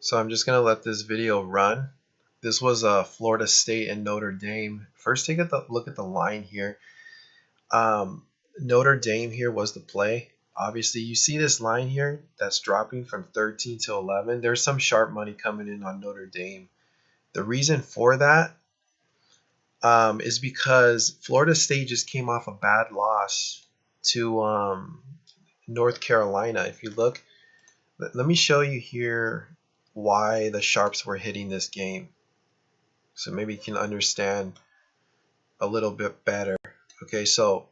So I'm just gonna let this video run. This was Florida State and Notre Dame. First, take a look at the line here. Notre Dame here was the play. Obviously, you see this line here that's dropping from 13 to 11. There's some sharp money coming in on Notre Dame. The reason for that is because Florida State just came off a bad loss to North Carolina. If you look, let me show you here why the sharps were hitting this game, so maybe you can understand a little bit better. Okay, so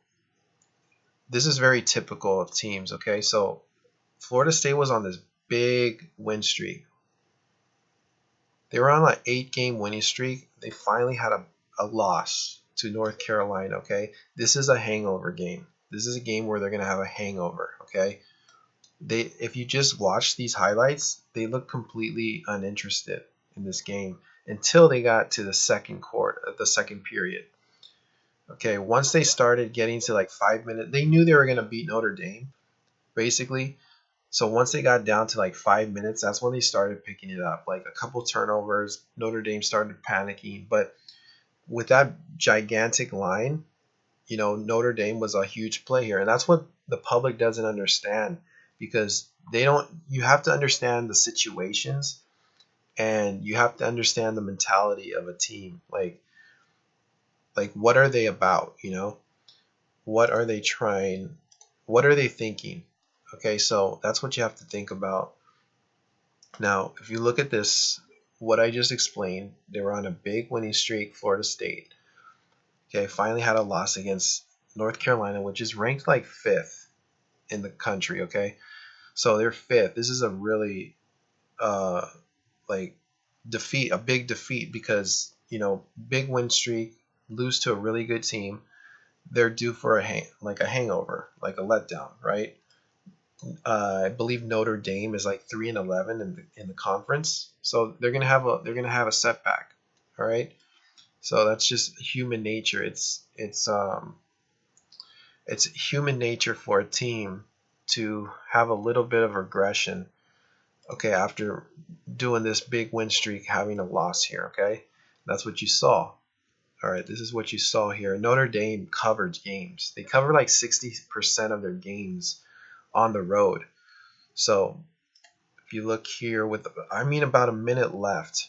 this is very typical of teams. Okay, so Florida State was on this big win streak. They were on an 8-game winning streak. They finally had a loss to North Carolina. Okay, this is a hangover game. This is a game where they're gonna have a hangover. Okay, if you just watch these highlights, they look completely uninterested in this game until they got to the second period. Okay, once they started getting to like 5 minutes, they knew they were going to beat Notre Dame, basically. So once they got down to like 5 minutes, that's when they started picking it up. Like a couple turnovers, Notre Dame started panicking. But with that gigantic line, Notre Dame was a huge play here. And that's what the public doesn't understand, because you have to understand the situations, and you have to understand the mentality of a team. Like what are they about? What are they trying? What are they thinking? Okay, so that's what you have to think about. Now, if you look at this, what I just explained, they were on a big winning streak, Florida State. Okay, finally had a loss against North Carolina, which is ranked like 5th in the country. Okay, so they're 5th. This is a really like a big defeat, because big win streak, lose to a really good team, they're due for a hangover, like a letdown, right? I believe Notre Dame is like 3-11 in the conference, so they're gonna have a setback. All right, so that's just human nature. It's human nature for a team to have a little bit of regression. Okay, after doing this big win streak, having a loss here. Okay, that's what you saw. All right, this is what you saw here. Notre Dame covered games. They cover like 60% of their games on the road. So if you look here with, about a minute left,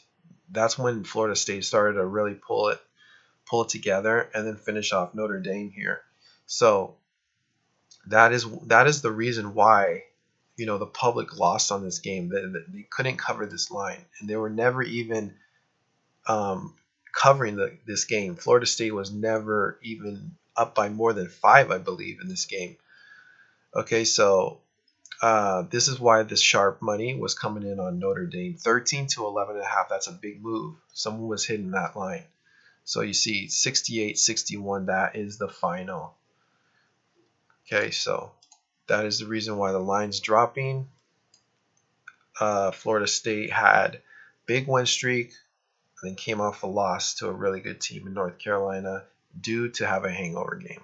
that's when Florida State started to really pull it together and then finish off Notre Dame here. So that is the reason why the public lost on this game. They couldn't cover this line, and they were never even covering this game. Florida State was never even up by more than 5, I believe, in this game. Okay, so this is why this sharp money was coming in on Notre Dame. 13 to 11.5, that's a big move. Someone was hitting that line. So you see 68-61, that is the final. Okay, so that is the reason why the line's dropping. Florida State had big win streak, and then came off a loss to a really good team in North Carolina, due to have a hangover game.